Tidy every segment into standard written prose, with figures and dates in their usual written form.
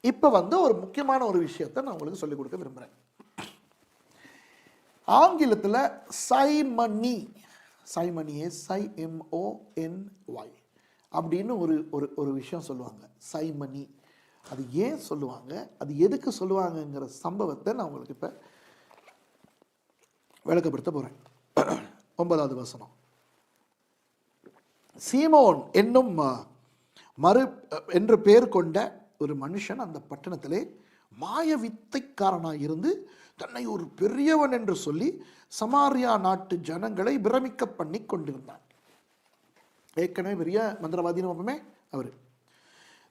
இப்போ ஒரு முக்கியமான ஒரு விஷயத்தை நான் உங்களுக்கு சொல்லிக் கொடுக்க விரும்புகிறேன். ஆங்கிலத்தில் சைமனி, சைமனியே SIMONY அப்படின்னு ஒரு ஒரு ஒரு விஷயம் சொல்லுவாங்க. சைமனி அது ஏன் சொல்லுவாங்க, அது எதுக்கு சொல்லுவாங்கங்கிற சம்பவத்தை நான் உங்களுக்கு இப்போ விளக்கப்படுத்த போகிறேன். 9வது வசனம். சீமோன் என்னும் என்று பெயர் கொண்ட ஒரு மனுஷன் அந்த பட்டணத்திலே மாய வித்தைக்காரனாக இருந்து தன்னை ஒரு பெரியவன் என்று சொல்லி சமாரியா நாட்டு ஜனங்களை பிரமிக்க பண்ணி கொண்டிருந்தான். ஏற்கனவே பெரிய மந்திரவாதின்னு அப்பமே அவர்.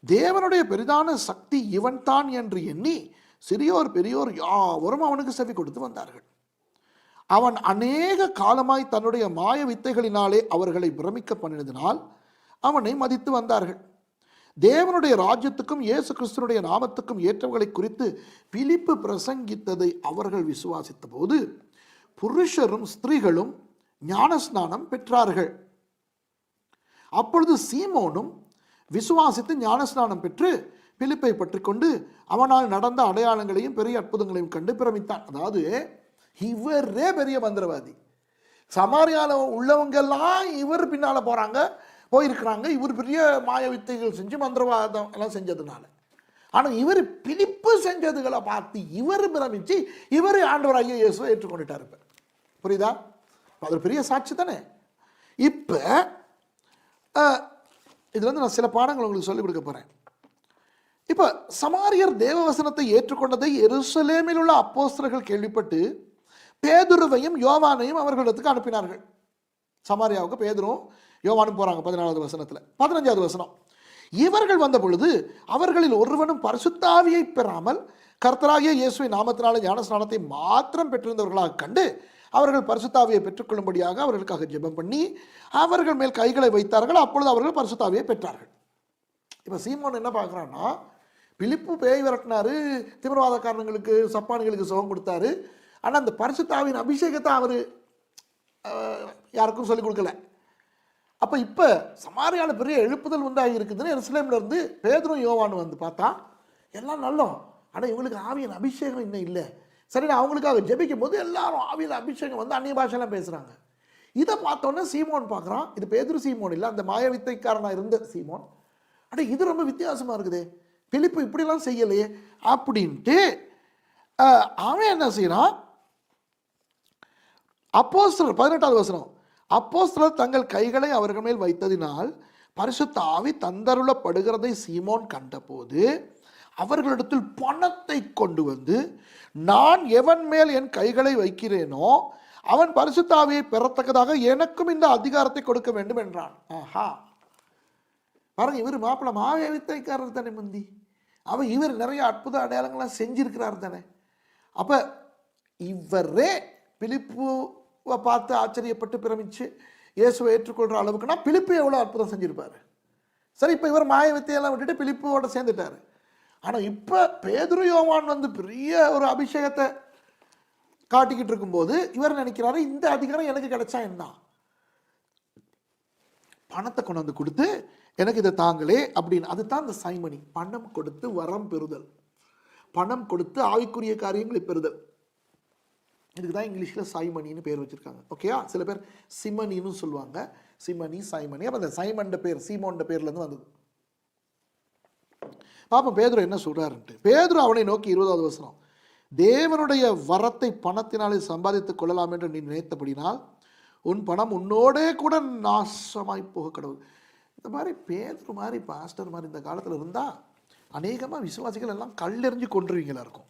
தேவனுடைய பெரிதான சக்தி இவன் தான் என்று எண்ணி சிறியோர் பெரியோர் யாவரும் அவனுக்கு செவி கொடுத்து வந்தார்கள். அவன் அநேக காலமாய் தன்னுடைய மாய வித்தைகளினாலே அவர்களை பிரமிக்க பண்ணினதினால் அவனை மதித்து வந்தார்கள். தேவனுடைய ராஜ்யத்துக்கும் இயேசு கிறிஸ்துனுடைய நாமத்துக்கும் ஏற்றவர்களை குறித்து பிலிப்பு பிரசங்கித்ததை அவர்கள் விசுவாசித்த போது புருஷரும் ஸ்திரீகளும் ஞானஸ்நானம் பெற்றார்கள். அப்பொழுது சீமோனும் விசுவாசித்து ஞானஸ்நானம் பெற்று பிலிப்பை பற்றி கொண்டு அவனால் நடந்த அடையாளங்களையும் பெரிய அற்புதங்களையும் கண்டு பிரமித்தான். அதாவது இவரே பெரிய மந்திரவாதி. சமாரியாவில் உள்ளவங்கெல்லாம் இவர் பின்னால போயிருக்கிறாங்க. இவர் பெரிய மாய வித்தைகள் செஞ்சு மந்திரவாதம் எல்லாம் செஞ்சதுனால. ஆனால் இவர் பிலிப்பு செஞ்சதுகளை பார்த்து இவர் பிரமிச்சு இவர் ஆண்டவராகிய இயேசுவை ஏற்றுக்கொண்டுட்டார். புரியுதா? அது பெரிய சாட்சி தானே. இப்போ இதுல நான் சில பாடங்கள் உங்களுக்கு சொல்லிக் கொடுக்க போறேன். இப்போ சமாரியர் தேவவசனத்தை ஏற்றுக்கொண்டதை எருசலேமில் உள்ள அப்போஸ்தலர்கள் கேள்விப்பட்டு பேதுருவையும் யோவானையும் அவர்களிடத்துக்கு அனுப்பினார்கள். சமாரியாவுக்கு பேதுரும் யோவானும் போறாங்க. 14வது வசனத்தில். 15வது வசனம். இவர்கள் வந்த பொழுது அவர்களில் ஒருவனும் பரிசுத்தாவியை பெறாமல் கர்த்தராகிய இயேசுவின் நாமத்தினால ஞானஸ்நானத்தை மாத்திரம் பெற்றிருந்தவர்களாக கண்டு அவர்கள் பரிசுத்தாவியை பெற்றுக்கொள்ளும்படியாக அவர்களுக்காக ஜெபம் பண்ணி அவர்கள் மேல் கைகளை வைத்தார்கள். அப்பொழுது அவர்கள் பரிசுத்தாவியை பெற்றார்கள். இப்போ சீமோன் என்ன பார்க்குறான்னா, பிலிப்பு பேய் விரட்டினாரு, தீவிரவாதக்காரங்களுக்கு சப்பானிகளுக்கு சுகம் கொடுத்தாரு. ஆனால் அந்த பரிசுத்தாவின் அபிஷேகத்தை அவர் யாருக்கும் சொல்லிக் கொடுக்கல. அப்போ இப்போ சமாரியாவில் பெரிய எழுப்புதல் உண்டாகி இருக்குதுன்னு எருசலேம்ல இருந்து பேதுரும் யோவானும் வந்து பார்த்தா எல்லாம் நல்லோம். ஆனால் இவங்களுக்கு ஆவியின் அபிஷேகம் இன்னும் இல்லை. சரி, அவங்களுக்காக ஜெபிக்கும் போது எல்லாரும் ஆவியில் அபிஷேகம் வந்து அந்நிய பாஷையெல்லாம் பேசுகிறாங்க. இதை பார்த்தோன்னே சீமோன் பார்க்குறான். இது பேதுரு சீமோன் இல்லை, அந்த மாய வித்தைக்காரனாக இருந்த சீமோன். ஆனால் இது ரொம்ப வித்தியாசமாக இருக்குதே, பிலிப்பு இப்படிலாம் செய்யலையே அப்படின்ட்டு அவன் என்ன செய்யறான். அப்போஸ்தலர் 18வது வசனம். அப்போஸ்தலர் தங்கள் கைகளை அவர்கள் மேல் வைத்ததினால் பரிசுத்த ஆவி தந்தருளப்படுகிறதை சீமோன் கண்டபோது அவர்களிடத்தில் பணத்தை கொண்டு வந்து, நான் எவன் மேல் என் கைகளை வைக்கிறேனோ அவன் பரிசுத்த ஆவியை பெறத்தக்கதாக எனக்கும் இந்த அதிகாரத்தை கொடுக்க வேண்டும் என்றான். ஆஹா, பாருங்க, இவர் மாப்பிள்ள மாய வித்தைக்காரர் தானே முந்தி. அவன் இவர் நிறைய அற்புத அடையாளங்கள்லாம் செஞ்சிருக்கிறார் தானே. அப்ப இவரே பிலிப்புவை பார்த்து ஆச்சரியப்பட்டு பிரமிச்சு இயேசுவை ஏற்றுக்கொள்கிற அளவுக்குன்னா பிலிப்பு எவ்வளோ அற்புதம் செஞ்சிருப்பாரு. சரி, இப்போ இவர் மாய வித்தையெல்லாம் விட்டுட்டு பிலிப்போட சேர்ந்துட்டாரு. ஆனால் இப்போ பேதுரு யோவான் வந்து பெரிய ஒரு அபிஷேகத்தை காட்டிக்கிட்டு இருக்கும்போது இவர் நினைக்கிறாரு, இந்த அதிகாரம் எனக்கு கிடைச்சா என்ன, பணத்தை கொண்டு வந்து கொடுத்து எனக்கு இதை தாங்களே அப்படின்னு. அதுதான் இந்த சைமனி, பணம் கொடுத்து வரம் பெறுதல், பணம் கொடுத்து ஆவிக்குரிய காரியங்களை பெறுதல். இதுக்கு தான் இங்கிலீஷில் சைமனின்னு பேர் வச்சுருக்காங்க. ஓகேயா? சில பேர் சிமனின்னு சொல்லுவாங்க. சிமனி, சைமனி. அப்போ அந்த சைமன்ட பேர் சீமோன்ட பேர்லேருந்து வந்தது. பாப்போம் பேதுரு என்ன சொல்கிறாருன்ட்டு. பேதுரு அவனை நோக்கி 20வது வசனம். தேவனுடைய வரத்தை பணத்தினாலே சம்பாதித்துக் கொள்ளலாம் என்று நீ நினைத்தபடினால் உன் பணம் உன்னோடே கூட நாசமாய் போக கடவுள். இந்த மாதிரி பேதுரு மாதிரி பாஸ்டர் மாதிரி இந்த காலத்தில் இருந்தால் அநேகமாக விசுவாசிகள் எல்லாம் கல்லெறிஞ்சு கொன்றுவீங்களா இருக்கும்.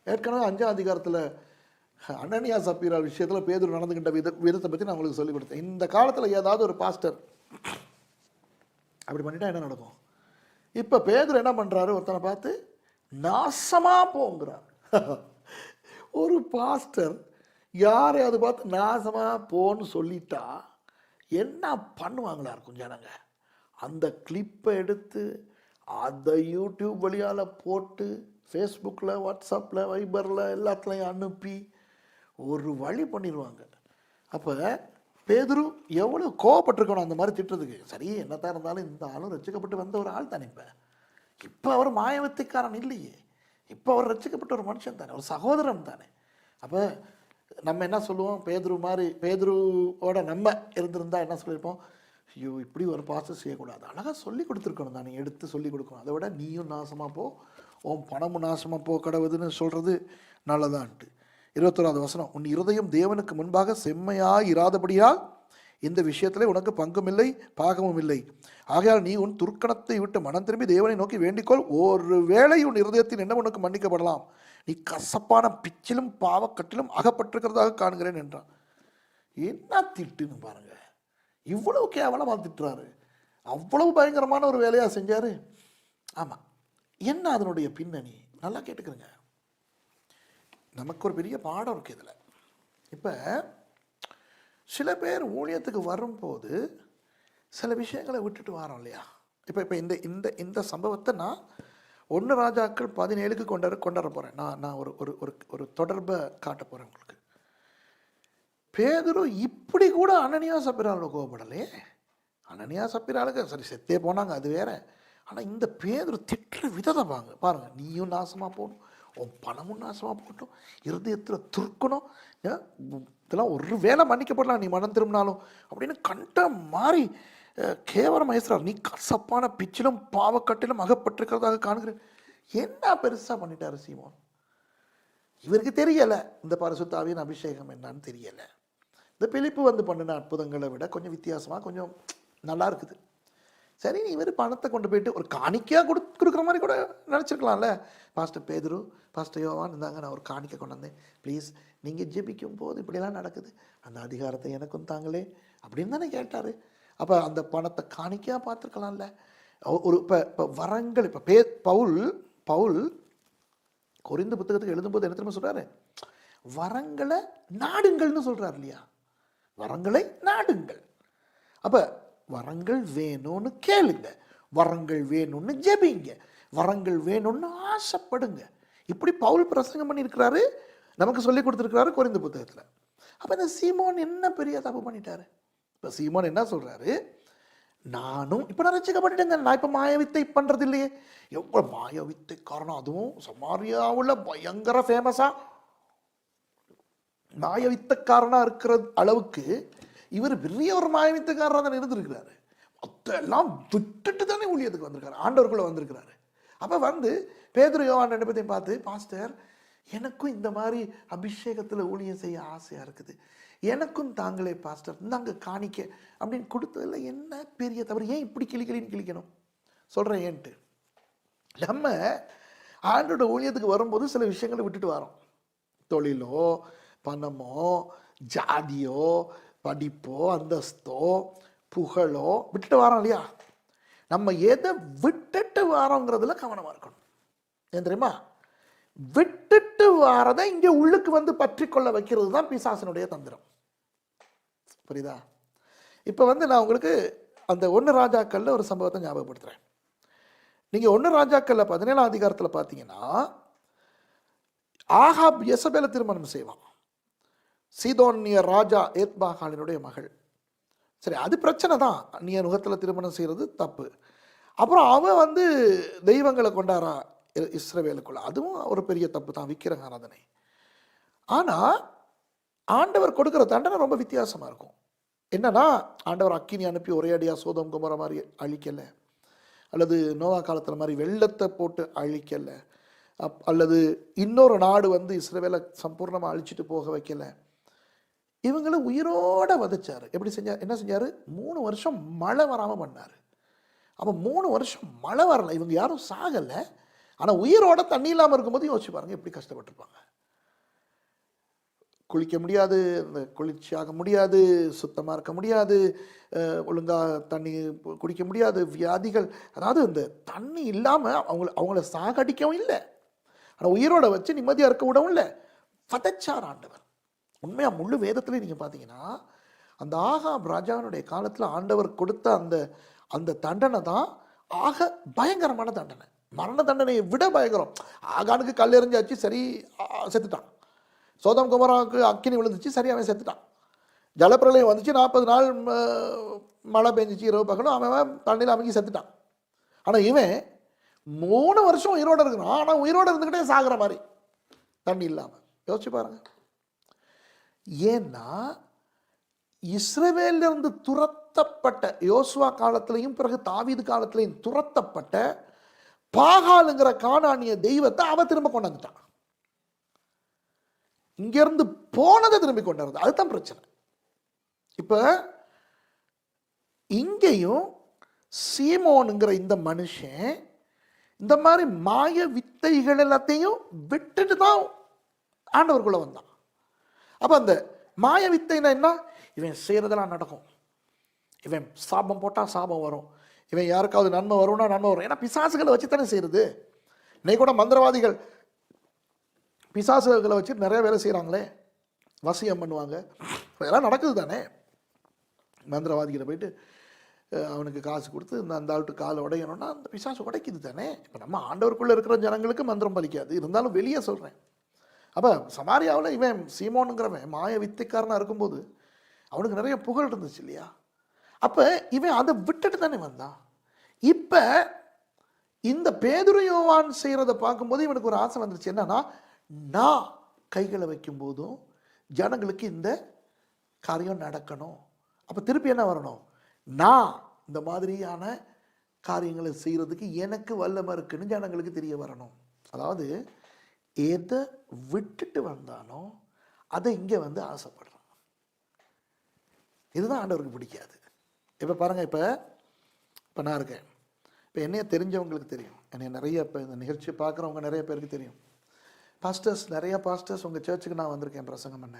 ஏற்கனவே 5ஆம் அதிகாரத்தில் அனனியா சப்பீரா விஷயத்தில் பேதுரு நடந்துகிட்ட விதத்தை பற்றி நான் உங்களுக்கு சொல்லிக் கொடுத்தேன். இந்த காலத்தில் ஏதாவது ஒரு பாஸ்டர் அப்படி பண்ணிட்டா என்ன நடக்கும்? இப்போ பேதுரு என்ன பண்ணுறாரு, ஒருத்தனை பார்த்து நாசமாக போங்கிறார். ஒரு பாஸ்டர் யாரையாவது பார்த்து நாசமாக போன்னு சொல்லிட்டா என்ன பண்ணுவாங்களா இருக்கும் ஜனங்க? அந்த கிளிப்பை எடுத்து அதை யூடியூப் வழியால் போட்டு ஃபேஸ்புக்கில், வாட்ஸ்அப்பில், வைபரில் எல்லாத்துலையும் அனுப்பி ஒரு வழி பண்ணிடுவாங்க. அப்போ பேதுரு எவ்வளோ கோவப்பட்டிருக்கணும் அந்த மாதிரி திட்டுறதுக்கு. சரி, என்னத்தான் இருந்தாலும் இந்த ஆளும் ரசிக்கப்பட்டு வந்த ஒரு ஆள் தானே. இப்போ இப்போ அவர் மாயவித்தைக்காரன் இல்லையே, இப்போ அவர் ரட்சிக்கப்பட்ட ஒரு மனுஷன் தானே, ஒரு சகோதரன் தானே. அப்போ நம்ம என்ன சொல்லுவோம், பேதுரு மாதிரி பேதுருவோட நம்ம இருந்திருந்தால் என்ன சொல்லியிருப்போம், ஐயோ இப்படி ஒரு பாசம் செய்யக்கூடாது, அழகாக சொல்லி கொடுத்துருக்கணும் தான், நீ எடுத்து சொல்லி கொடுக்கணும். அதை விட நீயும் நாசமாக போ, உன் பணமும் நாசமாக போ கடவுதுன்னு சொல்கிறது நல்லதான்ட்டு. 21வது வசனம், உன் இருதயம் தேவனுக்கு முன்பாக செம்மையாக இராதபடியால் இந்த விஷயத்தில் உனக்கு பங்கும் இல்லை பாகமும் இல்லை. ஆகையால் நீ உன் துர்க்கணத்தை விட்டு மனம் திரும்பி தேவனை நோக்கி வேண்டிக்கொள், ஒரு வேளை உன் இருதயத்தின் என்ன உனக்கு மன்னிக்கப்படலாம், நீ கசப்பான பிச்சிலும் பாவக்கட்டிலும் அகப்பட்டிருக்கிறதாக காண்கிறேன் என்றான். என்ன திட்டுன்னு பாருங்க, இவ்வளவு கேவலமாக திட்டுறாரு, அவ்வளவு பயங்கரமான ஒரு வேலையாக செஞ்சார். ஆமாம், என்ன அதனுடைய பின்னணி நல்லா கேட்டுக்கிறேங்க. நமக்கு ஒரு பெரிய பாடம் இருக்குது இதில். இப்போ சில பேர் ஊழியத்துக்கு வரும்போது சில விஷயங்களை விட்டுட்டு வரோம் இல்லையா. இப்போ இந்த இந்த இந்த சம்பவத்தை நான் 1 ராஜாக்கள் 17க்கு கொண்டாட போகிறேன். நான் ஒரு ஒரு ஒரு தொடர்பை காட்ட போகிறேன் உங்களுக்கு. பேதுரு இப்படி கூட அனனியா சப்பிராளோட கோபப்படலே. அனனியா சப்பிராளுக்கு சரி செத்தே போனாங்க, அது வேற. ஆனால் இந்த பேதுரு திட்டுற விதத்தை பாருங்க, நீயும் நாசமாக போகணும், உன் பணமும் நாசமாக போகட்டும், இருதயத்தில் துர்க்கணும், இதெல்லாம் ஒரு வேலை மன்னிக்கப்படலாம் நீ மனம் திரும்பினாலும் அப்படின்னு கண்ட மாதிரி கேவலம் பேசுகிறார். நீ கசப்பான பிச்சிலும் பாவக்கட்டிலும் அகப்பட்டிருக்கிறதாக காணுகிறேன். என்ன பெருசாக பண்ணிட்டாரு சீமோன். இவருக்கு தெரியலை இந்த பரிசுத்த ஆவியின் அபிஷேகம் என்னன்னு தெரியலை. இந்த பிலிப்பு வந்து பண்ணின அற்புதங்களை விட கொஞ்சம் வித்தியாசமாக கொஞ்சம் நல்லா இருக்குது. சரி, நீ இவர் பணத்தை கொண்டு போயிட்டு ஒரு காணிக்கையாக கொடுக்குற மாதிரி கூட நினச்சிருக்கலாம்ல. பாஸ்டர் பேதுரு, பாஸ்டர் யோவான், இருந்தாங்க, நான் ஒரு காணிக்கை கொண்டு வந்தேன், ப்ளீஸ் நீங்கள் ஜெபிக்கும் போது இப்படிலாம் நடக்குது, அந்த அதிகாரத்தை எனக்கும் தாங்களே அப்படின்னு தானே கேட்டார். அப்போ அந்த பணத்தை காணிக்கையாக பார்த்துருக்கலாம்ல. ஒரு இப்போ வரங்கள், இப்போ பவுல் கொரிந்து புத்தகத்துக்கு எழுதும்போது என்ன தெரியுமா சொல்கிறாரு, வரங்களை நாடுங்கள்னு சொல்கிறார் இல்லையா, வரங்களை நாடுங்கள். அப்போ வரங்கள் வேணும்னு கேளுங்க, வரங்கள் வேணும்னு ஜெபிங்க, வரங்கள் வேணும்னு ஆசைப்படுங்க. இப்படி பவுல் பிரசங்கம் பண்ணியிருக்கிறாரு, நமக்கு சொல்லி கொடுத்துருக்கிறாரு கொரிந்து புத்தகத்தில். அப்போ இந்த சீமோன் என்ன பெரிய தப்பு பண்ணிட்டாரு. இப்போ சீமோன் என்ன சொல்கிறாரு, நானும் இப்போ நான் ரசிக்கப்பட்டுட்டேங்க, நான் இப்போ மாயவித்தை பண்ணுறது இல்லையே. எவ்வளோ மாயவித்தை காரணம், அதுவும் சமாரியாவில் பயங்கர ஃபேமஸாக மாயவித்தக்காரனாக இருக்கிற அளவுக்கு இவர் பெரிய ஒரு மாயவித்தக்காரராக தான் இருந்திருக்கிறாரு. மொத்தெல்லாம் விட்டுட்டு தானே ஊழியத்துக்கு வந்திருக்காரு, ஆண்டவருக்குள்ளே வந்திருக்கிறாரு. அப்போ வந்து பேதுரு யோவான் 2 பேரையும் பார்த்து, பாஸ்டர் எனக்கும் இந்த மாதிரி அபிஷேகத்தில் ஊழியம் செய்ய ஆசையாக இருக்குது, எனக்கும் தாங்களே பாஸ்டர் இந்தாங்க காணிக்க அப்படின்னு கொடுத்ததில் என்ன பெரிய தவறு, ஏன் இப்படி கிளிக்கணும் சொல்கிறேன் ஏன்ட்டு. நம்ம ஆண்டோட ஊழியத்துக்கு வரும்போது சில விஷயங்களை விட்டுட்டு வரோம். தொழிலோ பணமோ ஜாதியோ படிப்போ அந்தஸ்தோ புகழோ விட்டுட்டு வரோம் இல்லையா. நம்ம எதை விட்டுட்டு வரோங்கிறதுல கவனமாக இருக்கணும். ஏன் தெரியுமா, விட்டுட்டு வாரதை இங்கே உள்ளுக்கு வந்து பற்றி கொள்ள வைக்கிறது தான் பிசாசனுடைய தந்திரம். புரியுதா? இப்போ வந்து நான் உங்களுக்கு அந்த 1 ராஜாக்களில் ஒரு சம்பவத்தை ஞாபகப்படுத்துகிறேன். நீங்கள் 1 ராஜாக்களில் 17ஆம் அதிகாரத்தில் பார்த்தீங்கன்னா, ஆகாப் யெசபேலை திருமணம் செய்வான், சீதோனிய ராஜா ஏத்பாகாலினுடைய மகள். சரி, அது பிரச்சனை தான், நீ நுகத்தில் திருமணம் செய்கிறது தப்பு. அப்புறம் அவன் வந்து தெய்வங்களை கொண்டாரா இஸ்ரவேலுக்குள்ள, அதுவும் ஒரு பெரிய தப்பு தான், விக்கிரக ஆராதனை. ஆனால் ஆண்டவர் கொடுக்குற தண்டனை ரொம்ப வித்தியாசமாக இருக்கும். என்னன்னா, ஆண்டவர் அக்கினி அனுப்பி ஒரே அடியாக சோதம் குமர மாதிரி அழிக்கலை, அல்லது நோவா காலத்தில் மாதிரி வெள்ளத்தை போட்டு அழிக்கலை, அல்லது இன்னொரு நாடு வந்து இஸ்ரவேலை சம்பூர்ணமாக அழிச்சிட்டு போக வைக்கலை. இவங்களை உயிரோட வதைச்சார். எப்படி செஞ்சார், என்ன செஞ்சார், 3 வருஷம் மழை வராமல் பண்ணார். அப்போ 3 வருஷம் மழை வரலை, இவங்க யாரும் சாகலை, ஆனால் உயிரோட தண்ணி இல்லாமல் இருக்கும்போது யோசிச்சு பாருங்க எப்படி கஷ்டப்பட்டுருப்பாங்க. குளிக்க முடியாது, இந்த குளிர்ச்சியாக முடியாது, சுத்தமாக இருக்க முடியாது, ஒழுங்காக தண்ணி குடிக்க முடியாது, வியாதிகள். அதாவது இந்த தண்ணி இல்லாமல் அவங்கள சாகடிக்கவும் இல்லை, ஆனால் உயிரோட வச்சு நிம்மதியாக இருக்க விடவும் இல்லை, வதைச்சார் ஆண்டவர். உண்மையாக முழு வேதத்துலேயும் நீங்கள் பார்த்தீங்கன்னா, அந்த ஆகாப் ராஜாவினுடைய காலத்தில் ஆண்டவர் கொடுத்த அந்த அந்த தண்டனை தான் ஆக பயங்கரமான தண்டனை, மரண தண்டனையை விட பயங்கரம். ஆகானுக்கு கல் எறிஞ்சாச்சு, சரி செத்துட்டான். சோதம் குமராவுக்கு அக்கினி விழுந்துச்சு, சரி அவன் செத்துட்டான். ஜலப்பிரளயம் வந்துச்சு, 40 நாள் மழை பெஞ்சிச்சு, இரவு பகலும், அவன் தண்ணியில் அமைக்கி செத்துட்டான். ஆனால் இவன் 3 வருஷம் உயிரோடு இருக்கிறான். ஆனால் உயிரோடு இருந்துக்கிட்டே சாகிற மாதிரி, தண்ணி இல்லாமல். யோசிச்சு பாருங்க. ஏன்னா இஸ்ரவேலிருந்து துரத்தப்பட்ட, யோசுவா காலத்திலையும் பிறகு தாவீது காலத்திலையும் துரத்தப்பட்ட பாகாலுங்கிற கானானிய தெய்வத்தை அவ திரும்ப கொண்டாந்துட்டான். இங்கிருந்து போனதை திரும்பி கொண்டாடுறது, அதுதான் பிரச்சனை. இப்ப இங்கேயும் சீமோனுங்கிற இந்த மனுஷன் இந்த மாதிரி மாய வித்தைகள் எல்லாத்தையும் விட்டுட்டு தான் ஆண்டவருக்குள்ள வந்தான். அப்ப அந்த மாய வித்தைனா என்ன? இவன் செய்யறதெல்லாம் நடக்கும், இவன் சாபம் போட்டா சாபம் வரும், இவன் யாருக்காவது நன்மை வரும்னா நன்மை வரும். ஏன்னா பிசாசுகளை வச்சு தானே செய்யறது. இன்னைக்கு கூட மந்திரவாதிகள் பிசாசுகளை வச்சு நிறைய வேலை செய்கிறாங்களே, வசியம் பண்ணுவாங்க, அதெல்லாம் நடக்குது தானே. மந்திரவாதிகளை போயிட்டு அவனுக்கு காசு கொடுத்து அந்த ஆள்கிட்ட காலை உடையணும்னா அந்த பிசாசு உடைக்குது தானே. இப்போ நம்ம ஆண்டவருக்குள்ளே இருக்கிற ஜனங்களுக்கு மந்திரம் பலிக்காது, இருந்தாலும் வெளியே சொல்கிறேன். அப்போ சமாரியாவில் இவன் சீமோனுங்கிறவன் மாய வித்தைக்காரனாக இருக்கும்போது அவனுக்கு நிறைய புகழ் இருந்துச்சு இல்லையா. அப்போ இவன் அதை விட்டுட்டு தானே வந்தான். இப்போ இந்த பேதுரு யோவான் செய்கிறத பார்க்கும்போது இவனுக்கு ஒரு ஆசை வந்துருச்சு. என்னன்னா, நான் கைகளை வைக்கும் போதும் ஜனங்களுக்கு இந்த காரியம் நடக்கணும். அப்போ திருப்பி என்ன வரணும்? நான் இந்த மாதிரியான காரியங்களை செய்கிறதுக்கு எனக்கு வல்லமை இருக்குன்னு ஜனங்களுக்கு தெரிய வரணும். அதாவது எதை விட்டுட்டு வந்தானோ அதை இங்கே வந்து ஆசைப்படுறான். இதுதான் ஆண்டவருக்கு பிடிக்காது. இப்போ பாருங்கள், இப்போ நான் இருக்கேன், இப்போ என்னைய தெரிஞ்சவங்களுக்கு தெரியும், என்னை நிறைய இப்போ இந்த நிகழ்ச்சி பார்க்குறவங்க நிறைய பேருக்கு தெரியும். பாஸ்டர்ஸ், நிறைய பாஸ்டர்ஸ் உங்கள் சர்ச்சுக்கு நான் வந்திருக்கேன் பிரசங்கம் பண்ண.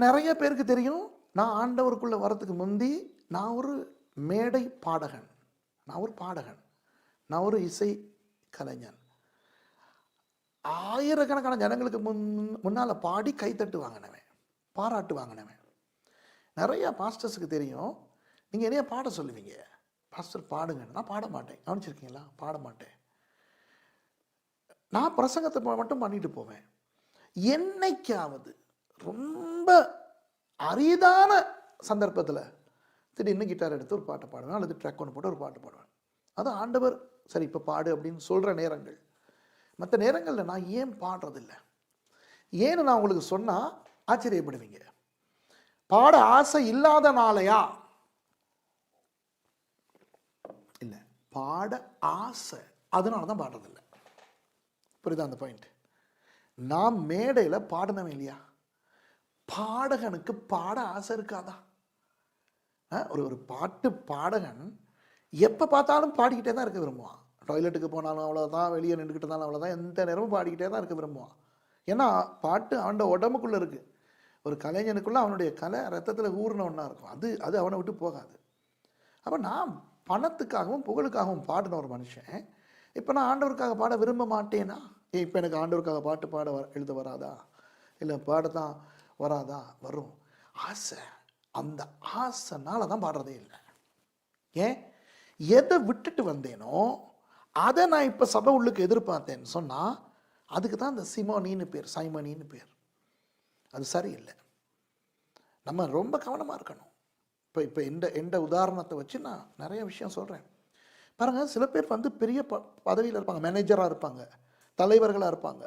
நிறைய பேருக்கு தெரியும், நான் ஆண்டவருக்குள்ளே வரத்துக்கு முந்தி நான் ஒரு மேடை பாடகன், நான் ஒரு இசை கலைஞன். ஆயிரக்கணக்கான ஜனங்களுக்கு முன்னால் பாடி கைத்தட்டு வாங்கினவன், பாராட்டு வாங்கினவன். நிறைய பாஸ்டர்ஸுக்கு தெரியும், நீங்கள் என்னைய பாட சொல்லுவீங்க, பாஸ்டர் பாடுங்க. நான் பாட மாட்டேன், கவனிச்சிருக்கீங்களா? பாட மாட்டேன். நான் பிரசங்கத்தை மட்டும் பண்ணிட்டு போவேன். என்னைக்காவது ரொம்ப அரிதான சந்தர்ப்பத்தில் திடீர்னு கிட்டார் எடுத்து ஒரு பாட்டை பாடுவேன், அல்லது ட்ராக் ஒன்று போட்டு ஒரு பாட்டு பாடுவேன். அது ஆண்டவர் சரி இப்போ பாடு அப்படின்னு சொல்கிற நேரங்கள். மற்ற நேரங்களில் நான் ஏன் பாடுறதில்லை? ஏன்னு நான் உங்களுக்கு சொன்னால் ஆச்சரியப்படுவீங்க. பாட ஆசை இல்லாதனாலயா? இல்லை, பாட ஆசை, அதனால தான் பாடுறதில்லை. புரியுதா அந்த பாயிண்ட்? நான் மேடையில் பாடினவன் இல்லையா? பாடகனுக்கு பாட ஆசை இருக்காதா? ஒரு பாட்டு பாடகன் எப்போ பார்த்தாலும் பாடிக்கிட்டே தான் இருக்க விரும்புவான். டாய்லெட்டுக்கு போனாலும் அவ்வளோதான், வெளியே நின்றுக்கிட்டு இருந்தாலும் அவ்வளோதான், எந்த நேரமும் பாடிக்கிட்டே தான் இருக்க விரும்புவான். ஏன்னா பாட்டு அவனோட உடம்புக்குள்ளே இருக்குது. ஒரு கலைஞனுக்குள்ளே அவனுடைய கலை ரத்தத்தில் ஊறின ஒன்றா இருக்கும். அது அவனை விட்டு போகாது. அப்போ நான் பணத்துக்காகவும் புகழுக்காகவும் பாடின ஒரு மனுஷன் இப்போ நான் ஆண்டவருக்காக பாட விரும்ப மாட்டேனா? இப்போ எனக்கு ஆண்டவருக்காக பாட்டு பாட எழுத வராதா? இல்லை பாடத்தான் வராதா? வரும். ஆசை, அந்த ஆசைனால தான் பாடுறதே இல்லை. ஏன்? எதை விட்டுட்டு வந்தேனோ அதை நான் இப்போ சபை உள்ளுக்கு எதிர்பார்த்தேன்னு சொன்னால் அதுக்கு தான் இந்த சைமனின்னு பேர். அது சரியில்லை. நம்ம ரொம்ப கவனமாக இருக்கணும். இப்போ எந்த உதாரணத்தை வச்சு நான் நிறைய விஷயம் சொல்கிறேன். பாருங்கள், சில பேர் வந்து பெரிய பதவியில் இருப்பாங்க, மேனேஜராக இருப்பாங்க, தலைவர்களாக இருப்பாங்க,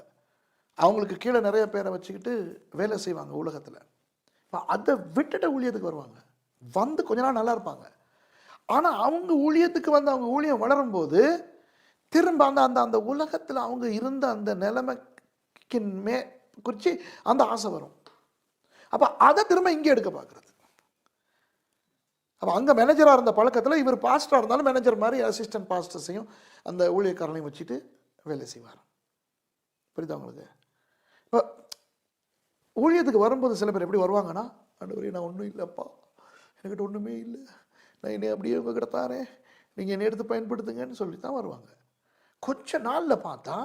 அவங்களுக்கு கீழே நிறைய பேரை வச்சுக்கிட்டு வேலை செய்வாங்க உலகத்தில். இப்போ அதை விட்டுட்டு ஊழியத்துக்கு வருவாங்க, வந்து கொஞ்ச நாள் நல்லா இருப்பாங்க. ஆனால் அவங்க ஊழியத்துக்கு வந்து அவங்க ஊழியம் வளரும்போது திரும்ப அந்த உலகத்தில் அவங்க இருந்த அந்த நிலைமைக்கு குறித்து அந்த ஆசை வரும். அப்போ அதை திரும்ப இங்கே எடுக்க பார்க்குறது. அப்போ அங்கே மேனேஜராக இருந்த பழக்கத்தில் இவர் பாஸ்டராக இருந்தாலும் மேனேஜர் மாதிரி அசிஸ்டன்ட் பாஸ்டர்ஸையும் அந்த ஊழியக்காரனையும் வச்சுட்டு வேலை செய்வார். புரியுதா உங்களுக்கு? இப்போ ஊழியத்துக்கு வரும்போது சில பேர் எப்படி வருவாங்கன்னா, ஆண்டவரே நான் ஒன்றும் இல்லைப்பா, என்கிட்ட ஒன்றுமே இல்லை, நான் என்னை அப்படியே உங்ககிட்ட தாரேன், நீங்கள் என்னை எடுத்து பயன்படுத்துங்கன்னு சொல்லி தான் வருவாங்க. கொஞ்ச நாளில் பார்த்தா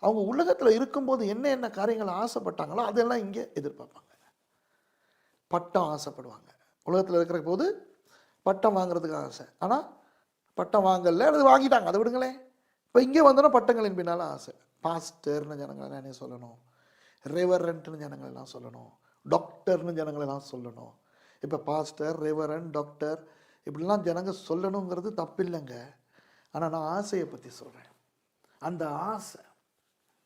அவங்க உலகத்தில் இருக்கும்போது என்ன காரியங்கள் ஆசைப்பட்டாங்களோ அதெல்லாம் இங்கே எதிர்பார்ப்பாங்க. பட்டம் ஆசைப்படுவாங்க. உலகத்தில் இருக்கிற போது பட்டம் வாங்குறதுக்கு ஆசை, ஆனால் பட்டம் வாங்கலை அல்லது வாங்கிட்டாங்க, அதை விடுங்களேன். இப்போ இங்கே வந்தோன்னா பட்டங்களின் பின்னால் ஆசை. பாஸ்டர்னு ஜனங்களெல்லாம் என்ன சொல்லணும், ரெவரண்ட்னு ஜனங்களெல்லாம் சொல்லணும், டாக்டர்னு ஜனங்களெல்லாம் சொல்லணும். இப்போ பாஸ்டர், ரெவரண்ட், டாக்டர் இப்படிலாம் ஜனங்க சொல்லணுங்கிறது தப்பில்லைங்க. ஆனால் நான் ஆசையை பற்றி சொல்கிறேன். அந்த ஆசை,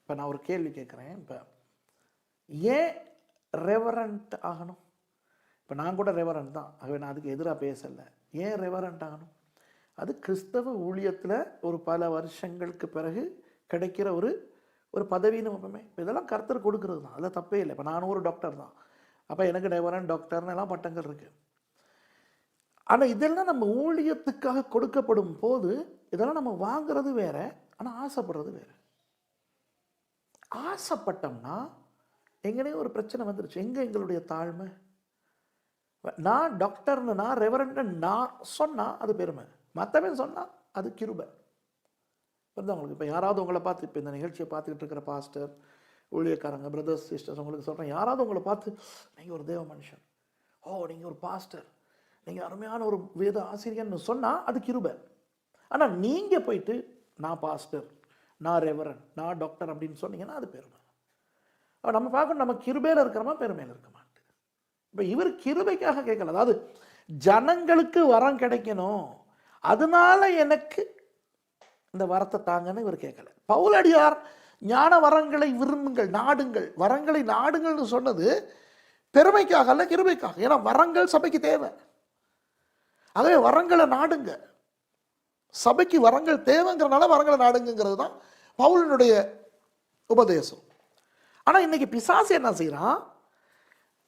இப்போ நான் ஒரு கேள்வி கேட்குறேன். இப்போ ஏன் ரெவரண்ட் ஆகணும்? இப்போ நான் கூட ரெவரண்ட் தான், ஆகவே நான் அதுக்கு எதிராக பேசலை. ஏன் ரெவரண்ட் ஆகணும்? அது கிறிஸ்தவ ஊழியத்தில் ஒரு பல வருஷங்களுக்கு பிறகு கிடைக்கிற ஒரு ஒரு பதவின்னு வைப்போமே. இதெல்லாம் கர்த்தர் கொடுக்கறது தான், அதில் தப்பே இல்லை. இப்போ நானும் ஒரு டாக்டர் தான், அப்போ எனக்கு ரெவரண்ட் டாக்டர்னு எல்லாம் பட்டங்கள் இருக்குது. ஆனால் இதெல்லாம் நம்ம ஊழியத்துக்காக கொடுக்கப்படும் போது இதெல்லாம் நம்ம வாங்குறது வேற, ஆனால் ஆசைப்படுறது வேற. ஆசைப்பட்டோம்னா எங்கனே ஒரு பிரச்சனை வந்துருச்சு. எங்களுடைய தாழ்மை? நான் டாக்டர்னு, நான் ரெவரண்ட்னு நான் சொன்னால் அது பெருமை, மற்றவன் சொன்னால் அது கிருபை. உங்களுக்கு இப்போ யாராவது உங்களை பார்த்து, இப்போ இந்த நிகழ்ச்சியை பார்த்துக்கிட்டு இருக்கிற பாஸ்டர், ஊழியக்காரங்க, பிரதர்ஸ், சிஸ்டர்ஸ், உங்களுக்கு சொல்கிறேன், யாராவது உங்களை பார்த்து நீங்கள் ஒரு தேவ மனுஷன், நீங்கள் ஒரு பாஸ்டர், நீங்கள் அருமையான ஒரு வேத ஆசிரியர்னு சொன்னால் அது கிருபை. ஆனால் நீங்கள் போயிட்டு நான் பாஸ்டர், நான் ரெவரன், நான் டாக்டர் அப்படின்னு சொன்னீங்கன்னா அது பெருமை. நம்ம பார்க்கணும், நம்ம கிருபையில் இருக்கிறோமா பெருமையில் இருக்க மாட்டேன். இப்போ இவர் கிருபைக்காக கேட்கல, அதாவது ஜனங்களுக்கு வரம் கிடைக்கணும், அதனால எனக்கு இந்த வரத்தை தாங்கன்னு இவர் கேட்கல. பவுலடியார் ஞான வரங்களை விரும்புங்கள், நாடுங்கள், வரங்களை நாடுங்கள்னு சொன்னது பெருமைக்காக அல்ல, கிருபைக்காக. ஏன்னா வரங்கள் சபைக்கு தேவை. ஆகவே வரங்களை நாடுங்க, சபைக்கு வரங்கள் தேவைங்கிறனால வரங்களை நாடுங்கிறது தான் பவுலினுடைய உபதேசம். ஆனால் இன்னைக்கு பிசாசு என்ன செய்யறான்?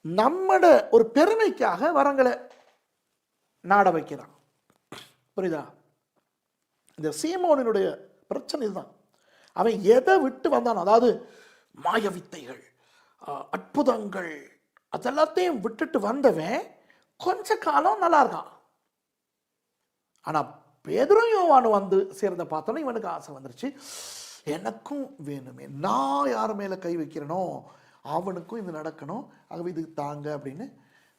நம்மட ஒரு பெருமைக்காக வரங்களை நாட வைக்கிறான். புரியுதா? இந்த சீமோனினுடைய பிரச்சனை இதுதான். அவன் எதை விட்டு வந்தான், அதாவது மாய வித்தைகள், அற்புதங்கள், அதெல்லாத்தையும் விட்டுட்டு வந்தவன் கொஞ்ச காலம் நல்லா இருக்கான். ஆனா பேதுரும் யோவானும் வந்து சேர்ந்த பார்த்தோன்னா இவனுக்கு ஆசை வந்துருச்சு, எனக்கும் வேணுமே, நான் யார் மேல கை வைக்கிறனோ அவனுக்கும் இது நடக்கணும், ஆகவே இது தாங்க அப்படின்னு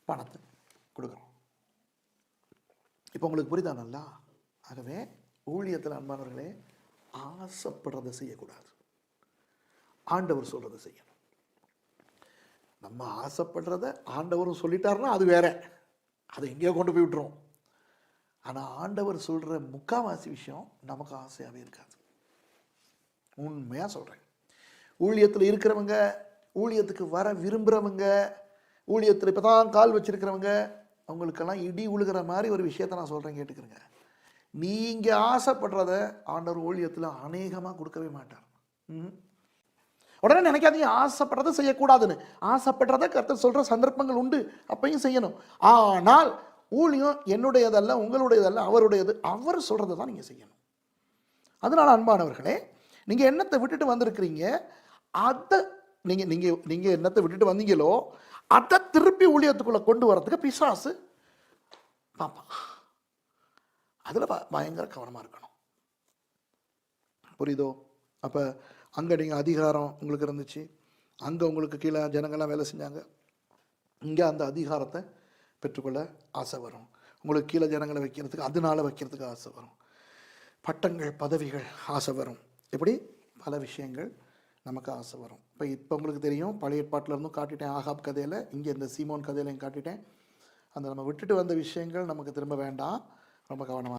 பணத்தை கொடுக்குறோம். இப்போ உங்களுக்கு புரியுதா நல்லா? ஆகவே ஊழியத்தில் அன்பானவர்களே, ஆசைப்படுறதை செய்யக்கூடாது, ஆண்டவர் சொல்றதை செய்யணும். நம்ம ஆசைப்படுறத ஆண்டவரும் சொல்லிட்டாருன்னா அது வேற, அதை எங்கேயோ கொண்டு போய் விட்டுரும். ஆனால் ஆண்டவர் சொல்ற முக்காவாசி விஷயம் நமக்கு ஆசையாகவே இருக்காது. உண்மையாக சொல்கிறேன். ஊழியத்தில் இருக்கிறவங்க, ஊழியத்துக்கு வர விரும்புகிறவங்க, ஊழியத்தில் இப்போ தான் கால் வச்சிருக்கிறவங்க, அவங்களுக்கெல்லாம் இடி உழுகிற மாதிரி ஒரு விஷயத்தை நான் சொல்கிறேன், கேட்டுக்கிறேங்க. நீங்கள் ஆசைப்படுறத ஆண்டவர் ஊழியத்தில் அநேகமாக கொடுக்கவே மாட்டார். உடனே நினைக்காதீங்க ஆசைப்படுறதை செய்யக்கூடாதுன்னு. ஆசைப்படுறத கர்த்தர் சொல்கிற சந்தர்ப்பங்கள் உண்டு, அப்பையும் செய்யணும். ஆனால் ஊழியம் என்னுடையதல்ல, உங்களுடையதல்ல, அவருடையது. அவர் சொல்கிறத தான் நீங்கள் செய்யணும். அதனால் அன்பானவர்களே, நீங்கள் என்னத்தை விட்டுட்டு வந்திருக்கிறீங்க, அதை நீங்கள் நீங்கள் நீங்கள் என்னத்தை விட்டுட்டு வந்தீங்களோ அதை திருப்பி ஊழியத்துக்குள்ளே கொண்டு வரதுக்கு பிசாசு பார்ப்பான். அதில் பயங்கர கவனமாக இருக்கணும். புரியுதோ? அப்போ அங்கே நீங்கள் அதிகாரம் உங்களுக்கு இருந்துச்சு, அங்கே உங்களுக்கு கீழே ஜனங்கள்லாம் வேலை செஞ்சாங்க, இங்கே அந்த அதிகாரத்தை பெற்றுக்கொள்ள ஆசை வரும். உங்களுக்கு கீழே ஜனங்களை வைக்கிறதுக்கு, அதனால வைக்கிறதுக்கு ஆசை வரும். பட்டங்கள், பதவிகள் ஆசை வரும். இப்படி பல விஷயங்கள் நமக்கு ஆசை வரும். இப்போ உங்களுக்கு தெரியும், பழைய ஏற்பாட்டில் இருந்தும் காட்டிட்டேன், ஆகாப் கதையில், இங்கே இந்த சீமோன் கதையிலையும் காட்டிட்டேன். அந்த நம்ம விட்டுட்டு வந்த விஷயங்கள் நமக்கு திரும்ப வேண்டாம், ரொம்ப கவனமாக